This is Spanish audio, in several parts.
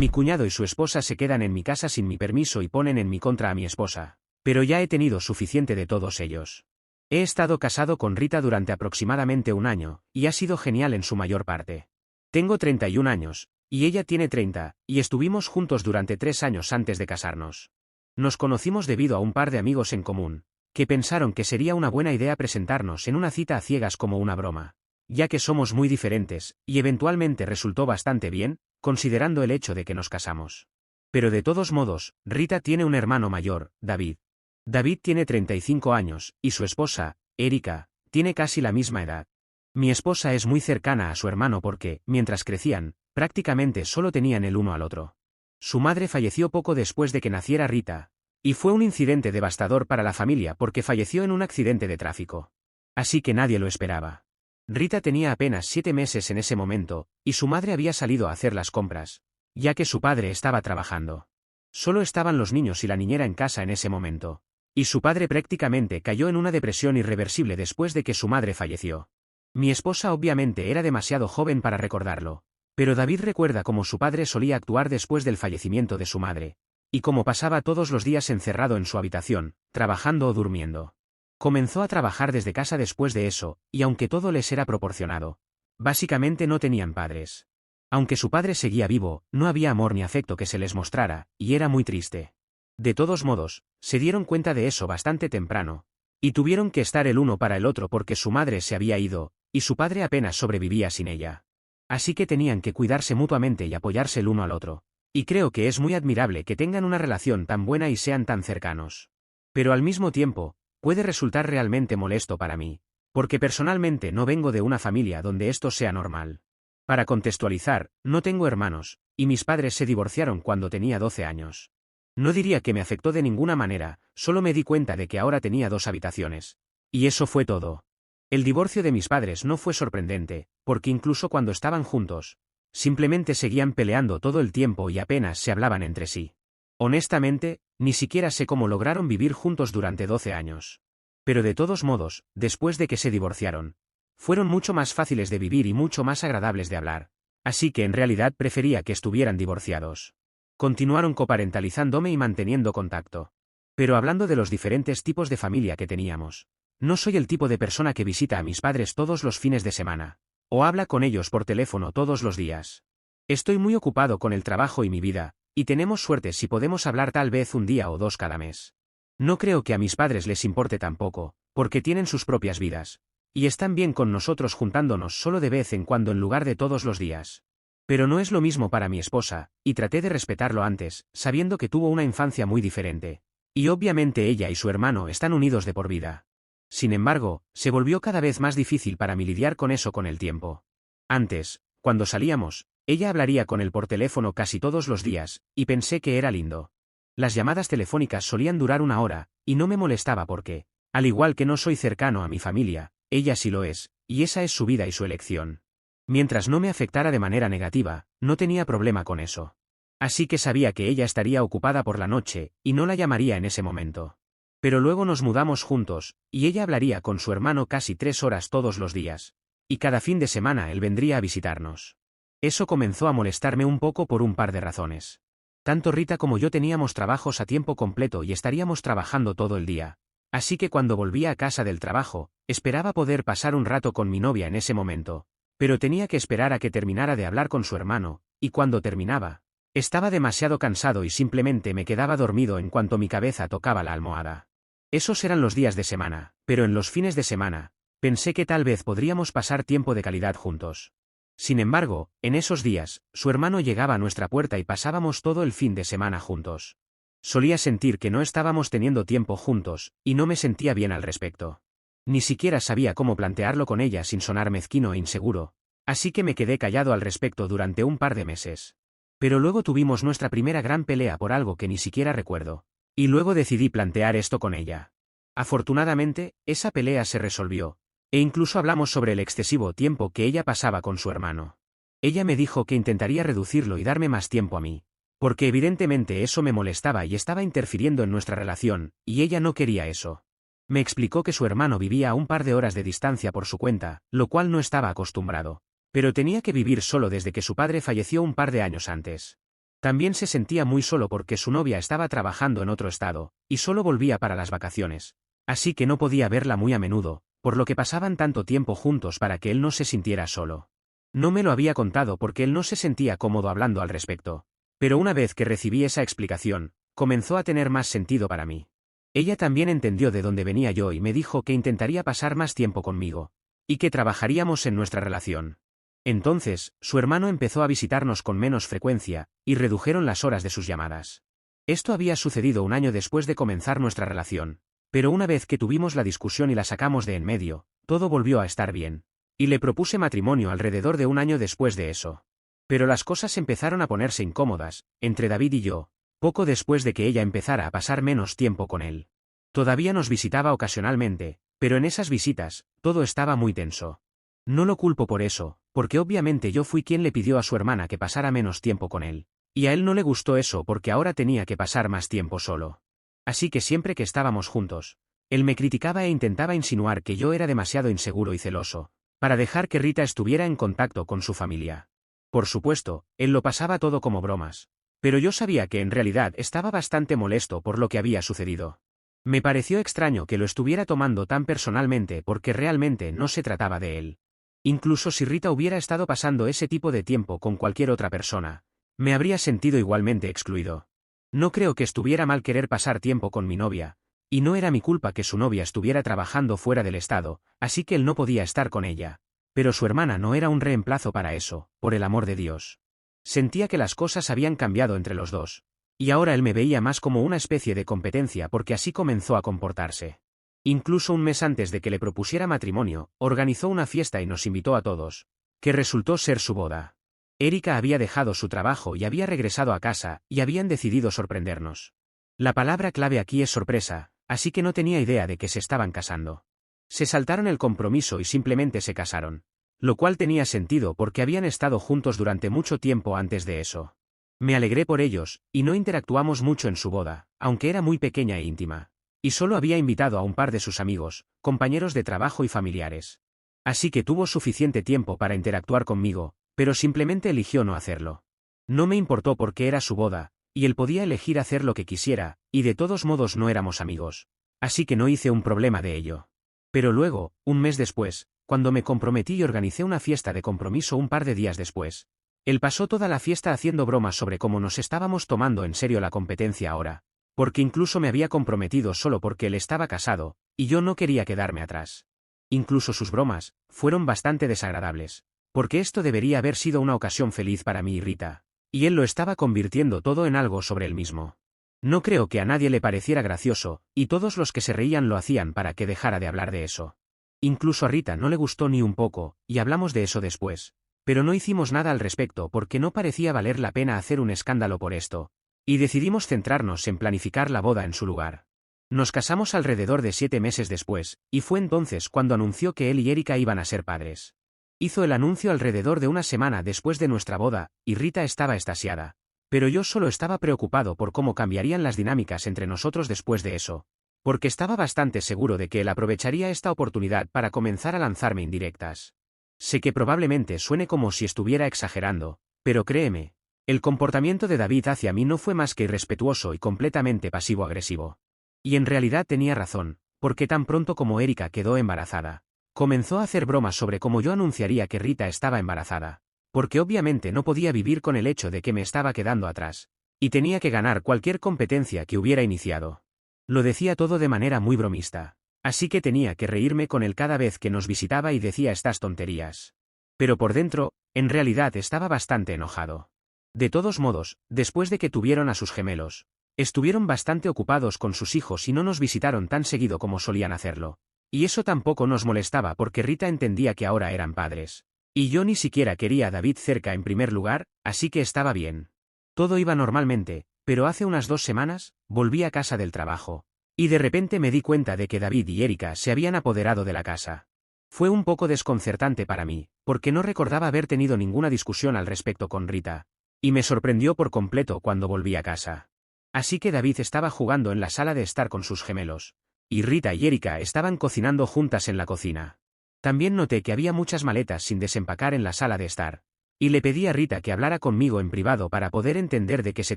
Mi cuñado y su esposa se quedan en mi casa sin mi permiso y ponen en mi contra a mi esposa. Pero ya he tenido suficiente de todos ellos. He estado casado con Rita durante aproximadamente un año, y ha sido genial en su mayor parte. Tengo 31 años, y ella tiene 30, y estuvimos juntos durante 3 años antes de casarnos. Nos conocimos debido a un par de amigos en común, que pensaron que sería una buena idea presentarnos en una cita a ciegas como una broma, ya que somos muy diferentes, y eventualmente resultó bastante bien, considerando el hecho de que nos casamos. Pero de todos modos, Rita tiene un hermano mayor, David. David tiene 35 años, y su esposa, Erika, tiene casi la misma edad. Mi esposa es muy cercana a su hermano porque, mientras crecían, prácticamente solo tenían el uno al otro. Su madre falleció poco después de que naciera Rita, y fue un incidente devastador para la familia porque falleció en un accidente de tráfico. Así que nadie lo esperaba. Rita tenía apenas 7 meses en ese momento, y su madre había salido a hacer las compras, ya que su padre estaba trabajando. Solo estaban los niños y la niñera en casa en ese momento. Y su padre prácticamente cayó en una depresión irreversible después de que su madre falleció. Mi esposa obviamente era demasiado joven para recordarlo, pero David recuerda cómo su padre solía actuar después del fallecimiento de su madre, y cómo pasaba todos los días encerrado en su habitación, trabajando o durmiendo. Comenzó a trabajar desde casa después de eso, y aunque todo les era proporcionado, básicamente no tenían padres. Aunque su padre seguía vivo, no había amor ni afecto que se les mostrara, y era muy triste. De todos modos, se dieron cuenta de eso bastante temprano, y tuvieron que estar el uno para el otro porque su madre se había ido, y su padre apenas sobrevivía sin ella. Así que tenían que cuidarse mutuamente y apoyarse el uno al otro. Y creo que es muy admirable que tengan una relación tan buena y sean tan cercanos. Pero al mismo tiempo, puede resultar realmente molesto para mí, porque personalmente no vengo de una familia donde esto sea normal. Para contextualizar, no tengo hermanos, y mis padres se divorciaron cuando tenía 12 años. No diría que me afectó de ninguna manera, solo me di cuenta de que ahora tenía 2 habitaciones. Y eso fue todo. El divorcio de mis padres no fue sorprendente, porque incluso cuando estaban juntos, simplemente seguían peleando todo el tiempo y apenas se hablaban entre sí. Honestamente, ni siquiera sé cómo lograron vivir juntos durante 12 años. Pero de todos modos, después de que se divorciaron, fueron mucho más fáciles de vivir y mucho más agradables de hablar. Así que en realidad prefería que estuvieran divorciados. Continuaron coparentalizándome y manteniendo contacto. Pero hablando de los diferentes tipos de familia que teníamos, no soy el tipo de persona que visita a mis padres todos los fines de semana, o habla con ellos por teléfono todos los días. Estoy muy ocupado con el trabajo y mi vida, y tenemos suerte si podemos hablar tal vez un día o 2 cada mes. No creo que a mis padres les importe tampoco, porque tienen sus propias vidas, y están bien con nosotros juntándonos solo de vez en cuando en lugar de todos los días. Pero no es lo mismo para mi esposa, y traté de respetarlo antes, sabiendo que tuvo una infancia muy diferente. Y obviamente ella y su hermano están unidos de por vida. Sin embargo, se volvió cada vez más difícil para mí lidiar con eso con el tiempo. Antes, cuando salíamos, ella hablaría con él por teléfono casi todos los días, y pensé que era lindo. Las llamadas telefónicas solían durar 1 hora, y no me molestaba porque, al igual que no soy cercano a mi familia, ella sí lo es, y esa es su vida y su elección. Mientras no me afectara de manera negativa, no tenía problema con eso. Así que sabía que ella estaría ocupada por la noche, y no la llamaría en ese momento. Pero luego nos mudamos juntos, y ella hablaría con su hermano casi 3 horas todos los días. Y cada fin de semana él vendría a visitarnos. Eso comenzó a molestarme un poco por un par de razones. Tanto Rita como yo teníamos trabajos a tiempo completo y estaríamos trabajando todo el día. Así que cuando volvía a casa del trabajo, esperaba poder pasar un rato con mi novia en ese momento. Pero tenía que esperar a que terminara de hablar con su hermano, y cuando terminaba, estaba demasiado cansado y simplemente me quedaba dormido en cuanto mi cabeza tocaba la almohada. Esos eran los días de semana, pero en los fines de semana, pensé que tal vez podríamos pasar tiempo de calidad juntos. Sin embargo, en esos días, su hermano llegaba a nuestra puerta y pasábamos todo el fin de semana juntos. Solía sentir que no estábamos teniendo tiempo juntos, y no me sentía bien al respecto. Ni siquiera sabía cómo plantearlo con ella sin sonar mezquino e inseguro, así que me quedé callado al respecto durante un par de meses. Pero luego tuvimos nuestra primera gran pelea por algo que ni siquiera recuerdo, y luego decidí plantear esto con ella. Afortunadamente, esa pelea se resolvió, e incluso hablamos sobre el excesivo tiempo que ella pasaba con su hermano. Ella me dijo que intentaría reducirlo y darme más tiempo a mí, porque evidentemente eso me molestaba y estaba interfiriendo en nuestra relación, y ella no quería eso. Me explicó que su hermano vivía a un par de horas de distancia por su cuenta, lo cual no estaba acostumbrado, pero tenía que vivir solo desde que su padre falleció un par de años antes. También se sentía muy solo porque su novia estaba trabajando en otro estado, y solo volvía para las vacaciones. Así que no podía verla muy a menudo, por lo que pasaban tanto tiempo juntos para que él no se sintiera solo. No me lo había contado porque él no se sentía cómodo hablando al respecto. Pero una vez que recibí esa explicación, comenzó a tener más sentido para mí. Ella también entendió de dónde venía yo y me dijo que intentaría pasar más tiempo conmigo, y que trabajaríamos en nuestra relación. Entonces, su hermano empezó a visitarnos con menos frecuencia, y redujeron las horas de sus llamadas. Esto había sucedido un año después de comenzar nuestra relación, pero una vez que tuvimos la discusión y la sacamos de en medio, todo volvió a estar bien. Y le propuse matrimonio alrededor de un año después de eso. Pero las cosas empezaron a ponerse incómodas, entre David y yo, poco después de que ella empezara a pasar menos tiempo con él. Todavía nos visitaba ocasionalmente, pero en esas visitas, todo estaba muy tenso. No lo culpo por eso, porque obviamente yo fui quien le pidió a su hermana que pasara menos tiempo con él. Y a él no le gustó eso porque ahora tenía que pasar más tiempo solo. Así que siempre que estábamos juntos, él me criticaba e intentaba insinuar que yo era demasiado inseguro y celoso, para dejar que Rita estuviera en contacto con su familia. Por supuesto, él lo pasaba todo como bromas. Pero yo sabía que en realidad estaba bastante molesto por lo que había sucedido. Me pareció extraño que lo estuviera tomando tan personalmente porque realmente no se trataba de él. Incluso si Rita hubiera estado pasando ese tipo de tiempo con cualquier otra persona, me habría sentido igualmente excluido. No creo que estuviera mal querer pasar tiempo con mi novia, y no era mi culpa que su novia estuviera trabajando fuera del estado, así que él no podía estar con ella. Pero su hermana no era un reemplazo para eso, por el amor de Dios. Sentía que las cosas habían cambiado entre los dos. Y ahora él me veía más como una especie de competencia porque así comenzó a comportarse. Incluso un mes antes de que le propusiera matrimonio, organizó una fiesta y nos invitó a todos, que resultó ser su boda. Erika había dejado su trabajo y había regresado a casa, y habían decidido sorprendernos. La palabra clave aquí es sorpresa, así que no tenía idea de que se estaban casando. Se saltaron el compromiso y simplemente se casaron. Lo cual tenía sentido porque habían estado juntos durante mucho tiempo antes de eso. Me alegré por ellos, y no interactuamos mucho en su boda, aunque era muy pequeña e íntima. Y solo había invitado a un par de sus amigos, compañeros de trabajo y familiares. Así que tuvo suficiente tiempo para interactuar conmigo, pero simplemente eligió no hacerlo. No me importó porque era su boda, y él podía elegir hacer lo que quisiera, y de todos modos no éramos amigos. Así que no hice un problema de ello. Pero luego, un mes después, cuando me comprometí y organicé una fiesta de compromiso un par de días después, él pasó toda la fiesta haciendo bromas sobre cómo nos estábamos tomando en serio la competencia ahora. Porque incluso me había comprometido solo porque él estaba casado, y yo no quería quedarme atrás. Incluso sus bromas fueron bastante desagradables, porque esto debería haber sido una ocasión feliz para mí y Rita, y él lo estaba convirtiendo todo en algo sobre él mismo. No creo que a nadie le pareciera gracioso, y todos los que se reían lo hacían para que dejara de hablar de eso. Incluso a Rita no le gustó ni un poco, y hablamos de eso después, pero no hicimos nada al respecto porque no parecía valer la pena hacer un escándalo por esto. Y decidimos centrarnos en planificar la boda en su lugar. Nos casamos alrededor de 7 meses después, y fue entonces cuando anunció que él y Erika iban a ser padres. Hizo el anuncio alrededor de una semana después de nuestra boda, y Rita estaba extasiada. Pero yo solo estaba preocupado por cómo cambiarían las dinámicas entre nosotros después de eso. Porque estaba bastante seguro de que él aprovecharía esta oportunidad para comenzar a lanzarme indirectas. Sé que probablemente suene como si estuviera exagerando, pero créeme. El comportamiento de David hacia mí no fue más que irrespetuoso y completamente pasivo-agresivo. Y en realidad tenía razón, porque tan pronto como Erika quedó embarazada, comenzó a hacer bromas sobre cómo yo anunciaría que Rita estaba embarazada, porque obviamente no podía vivir con el hecho de que me estaba quedando atrás, y tenía que ganar cualquier competencia que hubiera iniciado. Lo decía todo de manera muy bromista, así que tenía que reírme con él cada vez que nos visitaba y decía estas tonterías. Pero por dentro, en realidad estaba bastante enojado. De todos modos, después de que tuvieron a sus gemelos, estuvieron bastante ocupados con sus hijos y no nos visitaron tan seguido como solían hacerlo. Y eso tampoco nos molestaba porque Rita entendía que ahora eran padres. Y yo ni siquiera quería a David cerca en primer lugar, así que estaba bien. Todo iba normalmente, pero hace unas 2 semanas, volví a casa del trabajo. Y de repente me di cuenta de que David y Erika se habían apoderado de la casa. Fue un poco desconcertante para mí, porque no recordaba haber tenido ninguna discusión al respecto con Rita. Y me sorprendió por completo cuando volví a casa. Así que David estaba jugando en la sala de estar con sus gemelos, y Rita y Erika estaban cocinando juntas en la cocina. También noté que había muchas maletas sin desempacar en la sala de estar, Y le pedí a Rita que hablara conmigo en privado para poder entender de qué se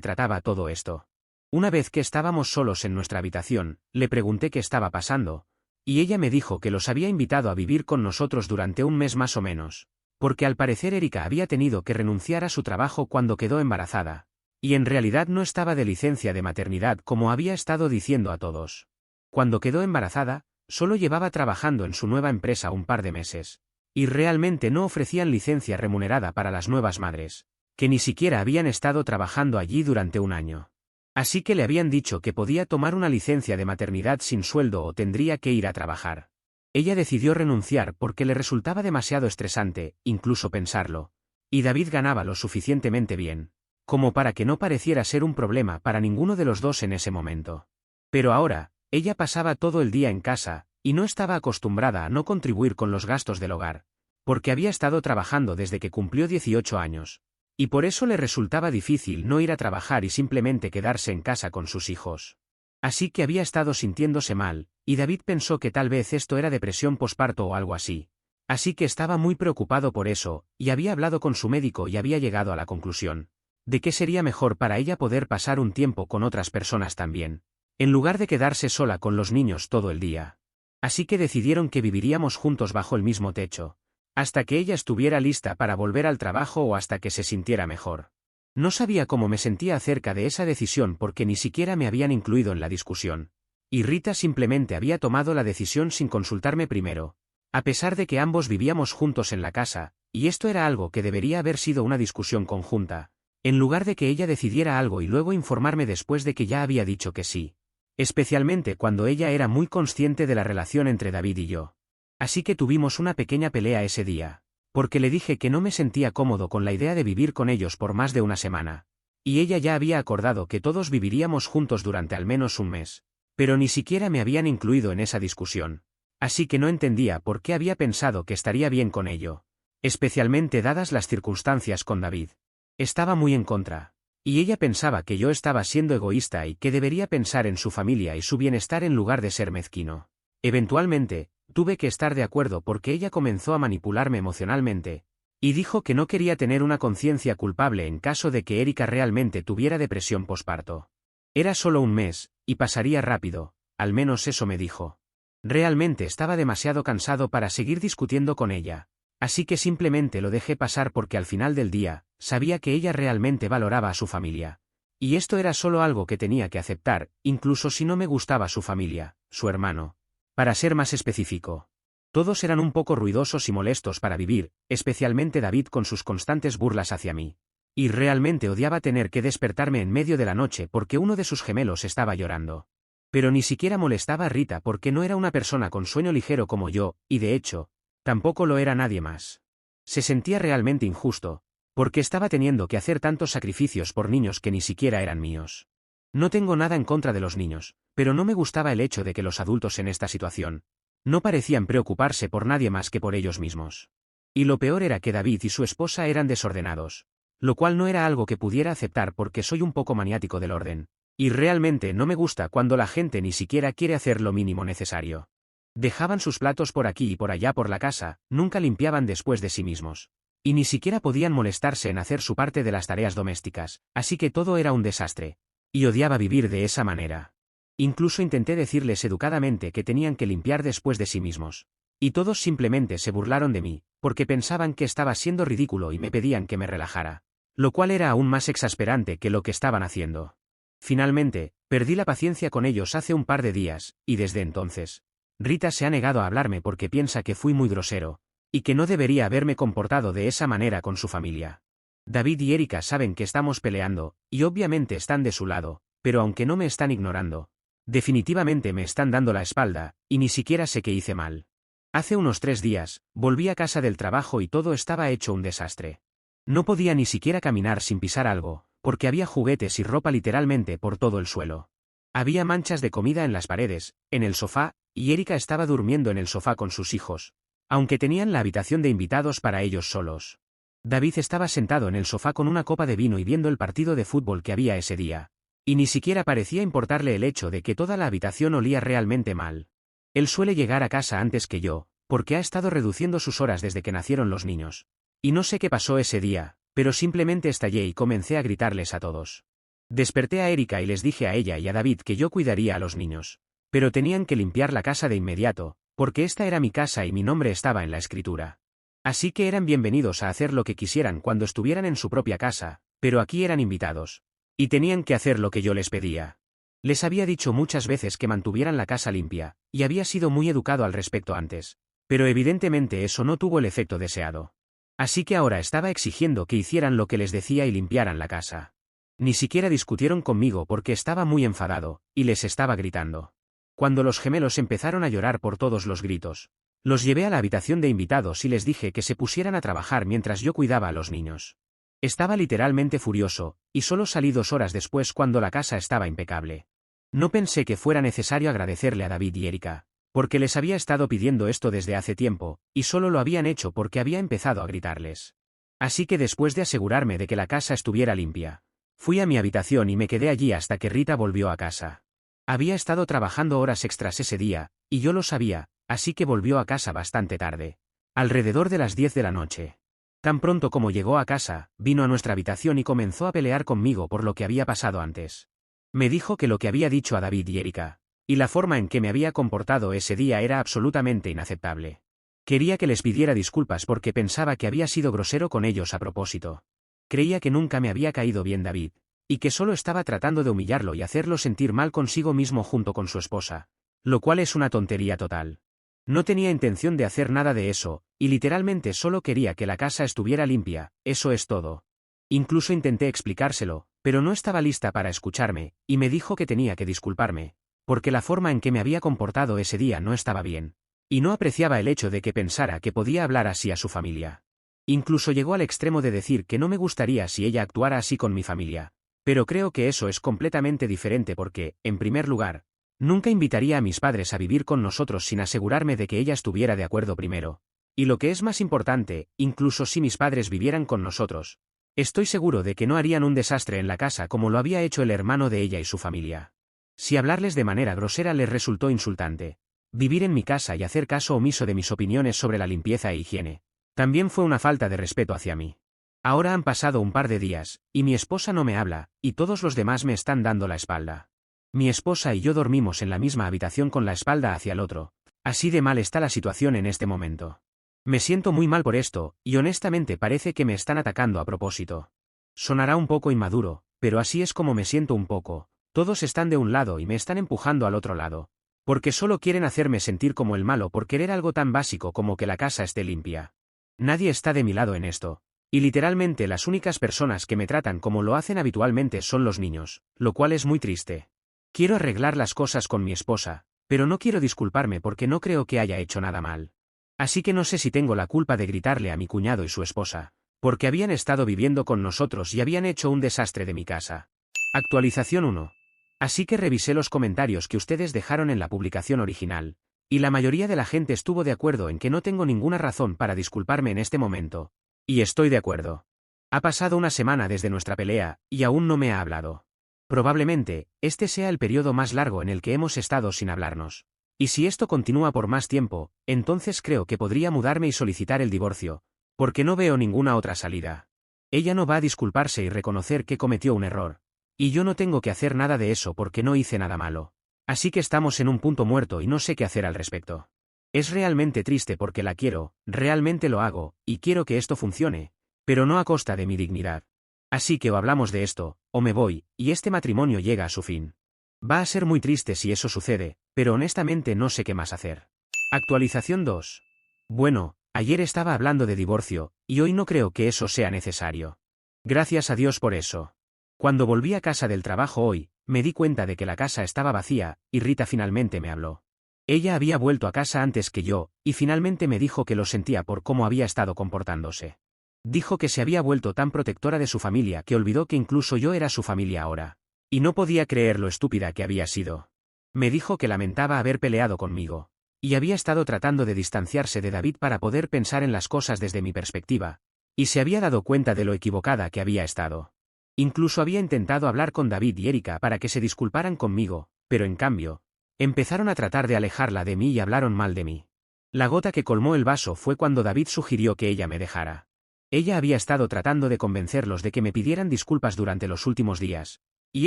trataba todo esto. Una vez que estábamos solos en nuestra habitación, le pregunté qué estaba pasando, y ella me dijo que los había invitado a vivir con nosotros durante un mes más o menos, porque al parecer Erika había tenido que renunciar a su trabajo cuando quedó embarazada, y en realidad no estaba de licencia de maternidad como había estado diciendo a todos. Cuando quedó embarazada, solo llevaba trabajando en su nueva empresa un par de meses, y realmente no ofrecían licencia remunerada para las nuevas madres, que ni siquiera habían estado trabajando allí durante un año. Así que le habían dicho que podía tomar una licencia de maternidad sin sueldo o tendría que ir a trabajar. Ella decidió renunciar porque le resultaba demasiado estresante, incluso pensarlo, y David ganaba lo suficientemente bien, como para que no pareciera ser un problema para ninguno de los dos en ese momento. Pero ahora, ella pasaba todo el día en casa, y no estaba acostumbrada a no contribuir con los gastos del hogar, porque había estado trabajando desde que cumplió 18 años. Y por eso le resultaba difícil no ir a trabajar y simplemente quedarse en casa con sus hijos. Así que había estado sintiéndose mal, y David pensó que tal vez esto era depresión posparto o algo así. Así que estaba muy preocupado por eso, y había hablado con su médico y había llegado a la conclusión de que sería mejor para ella poder pasar un tiempo con otras personas también, en lugar de quedarse sola con los niños todo el día. Así que decidieron que viviríamos juntos bajo el mismo techo, hasta que ella estuviera lista para volver al trabajo o hasta que se sintiera mejor. No sabía cómo me sentía acerca de esa decisión porque ni siquiera me habían incluido en la discusión. Y Rita simplemente había tomado la decisión sin consultarme primero, a pesar de que ambos vivíamos juntos en la casa, y esto era algo que debería haber sido una discusión conjunta, en lugar de que ella decidiera algo y luego informarme después de que ya había dicho que sí. Especialmente cuando ella era muy consciente de la relación entre David y yo. Así que tuvimos una pequeña pelea ese día, porque le dije que no me sentía cómodo con la idea de vivir con ellos por más de una semana. Y ella ya había acordado que todos viviríamos juntos durante al menos un mes, pero ni siquiera me habían incluido en esa discusión. Así que no entendía por qué había pensado que estaría bien con ello, especialmente dadas las circunstancias con David. Estaba muy en contra. Y ella pensaba que yo estaba siendo egoísta y que debería pensar en su familia y su bienestar en lugar de ser mezquino. Eventualmente, tuve que estar de acuerdo porque ella comenzó a manipularme emocionalmente, y dijo que no quería tener una conciencia culpable en caso de que Erika realmente tuviera depresión posparto. Era solo un mes, y pasaría rápido, al menos eso me dijo. Realmente estaba demasiado cansado para seguir discutiendo con ella, así que simplemente lo dejé pasar porque al final del día, sabía que ella realmente valoraba a su familia. Y esto era solo algo que tenía que aceptar, incluso si no me gustaba su familia, su hermano. Para ser más específico. Todos eran un poco ruidosos y molestos para vivir, especialmente David con sus constantes burlas hacia mí. Y realmente odiaba tener que despertarme en medio de la noche porque uno de sus gemelos estaba llorando. Pero ni siquiera molestaba a Rita porque no era una persona con sueño ligero como yo, y de hecho, tampoco lo era nadie más. Se sentía realmente injusto, porque estaba teniendo que hacer tantos sacrificios por niños que ni siquiera eran míos. No tengo nada en contra de los niños, pero no me gustaba el hecho de que los adultos en esta situación no parecían preocuparse por nadie más que por ellos mismos. Y lo peor era que David y su esposa eran desordenados, lo cual no era algo que pudiera aceptar porque soy un poco maniático del orden, y realmente no me gusta cuando la gente ni siquiera quiere hacer lo mínimo necesario. Dejaban sus platos por aquí y por allá por la casa, nunca limpiaban después de sí mismos. Y ni siquiera podían molestarse en hacer su parte de las tareas domésticas, así que todo era un desastre. Y odiaba vivir de esa manera. Incluso intenté decirles educadamente que tenían que limpiar después de sí mismos. Y todos simplemente se burlaron de mí, porque pensaban que estaba siendo ridículo y me pedían que me relajara. Lo cual era aún más exasperante que lo que estaban haciendo. Finalmente, perdí la paciencia con ellos hace un par de días, y desde entonces, Rita se ha negado a hablarme porque piensa que fui muy grosero, y que no debería haberme comportado de esa manera con su familia. David y Erika saben que estamos peleando, y obviamente están de su lado, pero aunque no me están ignorando, definitivamente me están dando la espalda, y ni siquiera sé qué hice mal. Hace unos 3 días, volví a casa del trabajo y todo estaba hecho un desastre. No podía ni siquiera caminar sin pisar algo, porque había juguetes y ropa literalmente por todo el suelo. Había manchas de comida en las paredes, en el sofá, y Erika estaba durmiendo en el sofá con sus hijos, aunque tenían la habitación de invitados para ellos solos. David estaba sentado en el sofá con una copa de vino y viendo el partido de fútbol que había ese día. Y ni siquiera parecía importarle el hecho de que toda la habitación olía realmente mal. Él suele llegar a casa antes que yo, porque ha estado reduciendo sus horas desde que nacieron los niños. Y no sé qué pasó ese día, pero simplemente estallé y comencé a gritarles a todos. Desperté a Erika y les dije a ella y a David que yo cuidaría a los niños. Pero tenían que limpiar la casa de inmediato, porque esta era mi casa y mi nombre estaba en la escritura. Así que eran bienvenidos a hacer lo que quisieran cuando estuvieran en su propia casa, pero aquí eran invitados. Y tenían que hacer lo que yo les pedía. Les había dicho muchas veces que mantuvieran la casa limpia, y había sido muy educado al respecto antes. Pero evidentemente eso no tuvo el efecto deseado. Así que ahora estaba exigiendo que hicieran lo que les decía y limpiaran la casa. Ni siquiera discutieron conmigo porque estaba muy enfadado, y les estaba gritando. Cuando los gemelos empezaron a llorar por todos los gritos, los llevé a la habitación de invitados y les dije que se pusieran a trabajar mientras yo cuidaba a los niños. Estaba literalmente furioso, y solo salí 2 horas después cuando la casa estaba impecable. No pensé que fuera necesario agradecerle a David y Erika, porque les había estado pidiendo esto desde hace tiempo, y solo lo habían hecho porque había empezado a gritarles. Así que después de asegurarme de que la casa estuviera limpia, fui a mi habitación y me quedé allí hasta que Rita volvió a casa. Había estado trabajando horas extras ese día, y yo lo sabía, así que volvió a casa bastante tarde. Alrededor de las 10 de la noche. Tan pronto como llegó a casa, vino a nuestra habitación y comenzó a pelear conmigo por lo que había pasado antes. Me dijo que lo que había dicho a David y Erika, y la forma en que me había comportado ese día era absolutamente inaceptable. Quería que les pidiera disculpas porque pensaba que había sido grosero con ellos a propósito. Creía que nunca me había caído bien David, y que solo estaba tratando de humillarlo y hacerlo sentir mal consigo mismo junto con su esposa, lo cual es una tontería total. No tenía intención de hacer nada de eso, y literalmente solo quería que la casa estuviera limpia, eso es todo. Incluso intenté explicárselo, pero no estaba lista para escucharme, y me dijo que tenía que disculparme, porque la forma en que me había comportado ese día no estaba bien, y no apreciaba el hecho de que pensara que podía hablar así a su familia. Incluso llegó al extremo de decir que no me gustaría si ella actuara así con mi familia, pero creo que eso es completamente diferente porque, en primer lugar, nunca invitaría a mis padres a vivir con nosotros sin asegurarme de que ella estuviera de acuerdo primero. Y lo que es más importante, incluso si mis padres vivieran con nosotros, estoy seguro de que no harían un desastre en la casa como lo había hecho el hermano de ella y su familia. Si hablarles de manera grosera les resultó insultante, vivir en mi casa y hacer caso omiso de mis opiniones sobre la limpieza e higiene, también fue una falta de respeto hacia mí. Ahora han pasado un par de días, y mi esposa no me habla, y todos los demás me están dando la espalda. Mi esposa y yo dormimos en la misma habitación con la espalda hacia el otro, así de mal está la situación en este momento. Me siento muy mal por esto, y honestamente parece que me están atacando a propósito. Sonará un poco inmaduro, pero así es como me siento un poco, todos están de un lado y me están empujando al otro lado, porque solo quieren hacerme sentir como el malo por querer algo tan básico como que la casa esté limpia. Nadie está de mi lado en esto. Y literalmente las únicas personas que me tratan como lo hacen habitualmente son los niños, lo cual es muy triste. Quiero arreglar las cosas con mi esposa, pero no quiero disculparme porque no creo que haya hecho nada mal. Así que no sé si tengo la culpa de gritarle a mi cuñado y su esposa, porque habían estado viviendo con nosotros y habían hecho un desastre de mi casa. Actualización 1. Así que revisé los comentarios que ustedes dejaron en la publicación original, y la mayoría de la gente estuvo de acuerdo en que no tengo ninguna razón para disculparme en este momento. Y estoy de acuerdo. Ha pasado una semana desde nuestra pelea, y aún no me ha hablado. Probablemente, este sea el periodo más largo en el que hemos estado sin hablarnos. Y si esto continúa por más tiempo, entonces creo que podría mudarme y solicitar el divorcio, porque no veo ninguna otra salida. Ella no va a disculparse y reconocer que cometió un error. Y yo no tengo que hacer nada de eso porque no hice nada malo. Así que estamos en un punto muerto y no sé qué hacer al respecto. Es realmente triste porque la quiero, realmente lo hago, y quiero que esto funcione, pero no a costa de mi dignidad. Así que o hablamos de esto, o me voy, y este matrimonio llega a su fin. Va a ser muy triste si eso sucede, pero honestamente no sé qué más hacer. Actualización 2. Bueno, ayer estaba hablando de divorcio, y hoy no creo que eso sea necesario. Gracias a Dios por eso. Cuando volví a casa del trabajo hoy, me di cuenta de que la casa estaba vacía, y Rita finalmente me habló. Ella había vuelto a casa antes que yo, y finalmente me dijo que lo sentía por cómo había estado comportándose. Dijo que se había vuelto tan protectora de su familia que olvidó que incluso yo era su familia ahora. Y no podía creer lo estúpida que había sido. Me dijo que lamentaba haber peleado conmigo. Y había estado tratando de distanciarse de David para poder pensar en las cosas desde mi perspectiva. Y se había dado cuenta de lo equivocada que había estado. Incluso había intentado hablar con David y Erika para que se disculparan conmigo, pero en cambio, empezaron a tratar de alejarla de mí y hablaron mal de mí. La gota que colmó el vaso fue cuando David sugirió que ella me dejara. Ella había estado tratando de convencerlos de que me pidieran disculpas durante los últimos días. Y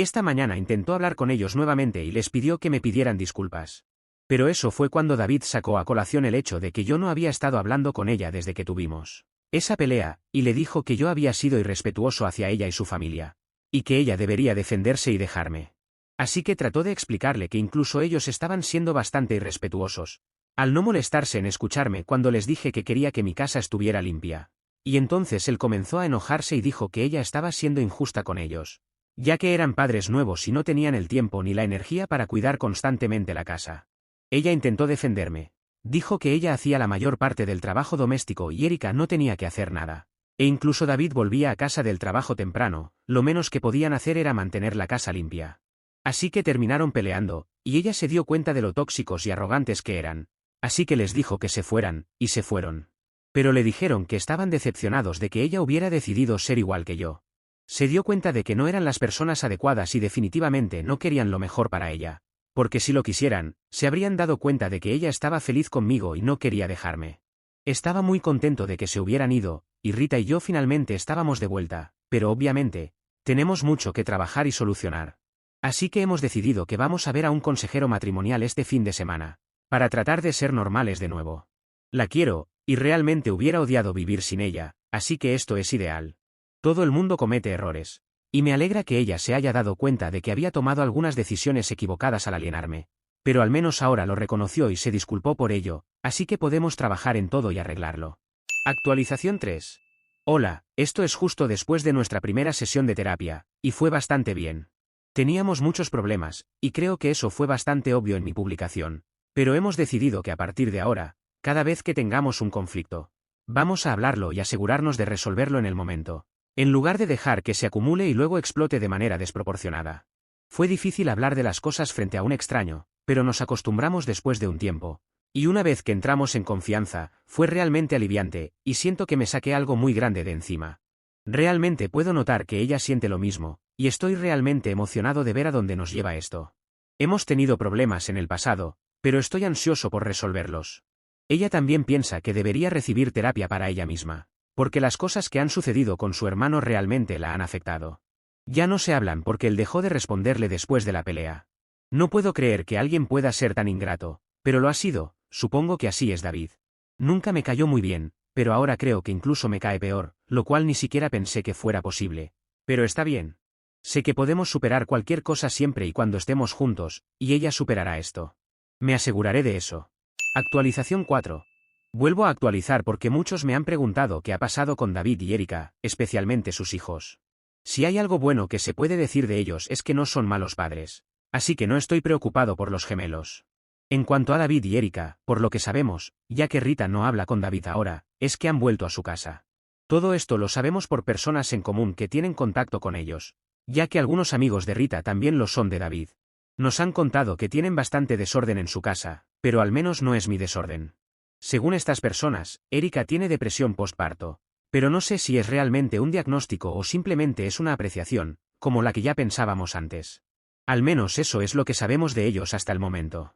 esta mañana intentó hablar con ellos nuevamente y les pidió que me pidieran disculpas. Pero eso fue cuando David sacó a colación el hecho de que yo no había estado hablando con ella desde que tuvimos esa pelea, y le dijo que yo había sido irrespetuoso hacia ella y su familia. Y que ella debería defenderse y dejarme. Así que trató de explicarle que incluso ellos estaban siendo bastante irrespetuosos, al no molestarse en escucharme cuando les dije que quería que mi casa estuviera limpia. Y entonces él comenzó a enojarse y dijo que ella estaba siendo injusta con ellos, ya que eran padres nuevos y no tenían el tiempo ni la energía para cuidar constantemente la casa. Ella intentó defenderme. Dijo que ella hacía la mayor parte del trabajo doméstico y Erika no tenía que hacer nada. E incluso David volvía a casa del trabajo temprano, lo menos que podían hacer era mantener la casa limpia. Así que terminaron peleando, y ella se dio cuenta de lo tóxicos y arrogantes que eran. Así que les dijo que se fueran, y se fueron. Pero le dijeron que estaban decepcionados de que ella hubiera decidido ser igual que yo. Se dio cuenta de que no eran las personas adecuadas y definitivamente no querían lo mejor para ella. Porque si lo quisieran, se habrían dado cuenta de que ella estaba feliz conmigo y no quería dejarme. Estaba muy contento de que se hubieran ido, y Rita y yo finalmente estábamos de vuelta, pero obviamente, tenemos mucho que trabajar y solucionar. Así que hemos decidido que vamos a ver a un consejero matrimonial este fin de semana, para tratar de ser normales de nuevo. La quiero, y realmente hubiera odiado vivir sin ella, así que esto es ideal. Todo el mundo comete errores. Y me alegra que ella se haya dado cuenta de que había tomado algunas decisiones equivocadas al alienarme. Pero al menos ahora lo reconoció y se disculpó por ello, así que podemos trabajar en todo y arreglarlo. Actualización 3. Hola, esto es justo después de nuestra primera sesión de terapia, y fue bastante bien. Teníamos muchos problemas, y creo que eso fue bastante obvio en mi publicación. Pero hemos decidido que a partir de ahora, cada vez que tengamos un conflicto, vamos a hablarlo y asegurarnos de resolverlo en el momento, en lugar de dejar que se acumule y luego explote de manera desproporcionada. Fue difícil hablar de las cosas frente a un extraño, pero nos acostumbramos después de un tiempo. Y una vez que entramos en confianza, fue realmente aliviante, y siento que me saqué algo muy grande de encima. Realmente puedo notar que ella siente lo mismo, y estoy realmente emocionado de ver a dónde nos lleva esto. Hemos tenido problemas en el pasado, pero estoy ansioso por resolverlos. Ella también piensa que debería recibir terapia para ella misma, porque las cosas que han sucedido con su hermano realmente la han afectado. Ya no se hablan porque él dejó de responderle después de la pelea. No puedo creer que alguien pueda ser tan ingrato, pero lo ha sido, supongo que así es David. Nunca me cayó muy bien, pero ahora creo que incluso me cae peor, lo cual ni siquiera pensé que fuera posible. Pero está bien. Sé que podemos superar cualquier cosa siempre y cuando estemos juntos, y ella superará esto. Me aseguraré de eso. Actualización 4. Vuelvo a actualizar porque muchos me han preguntado qué ha pasado con David y Erika, especialmente sus hijos. Si hay algo bueno que se puede decir de ellos es que no son malos padres. Así que no estoy preocupado por los gemelos. En cuanto a David y Erika, por lo que sabemos, ya que Rita no habla con David ahora, es que han vuelto a su casa. Todo esto lo sabemos por personas en común que tienen contacto con ellos, ya que algunos amigos de Rita también lo son de David. Nos han contado que tienen bastante desorden en su casa, pero al menos no es mi desorden. Según estas personas, Erika tiene depresión postparto, pero no sé si es realmente un diagnóstico o simplemente es una apreciación, como la que ya pensábamos antes. Al menos eso es lo que sabemos de ellos hasta el momento.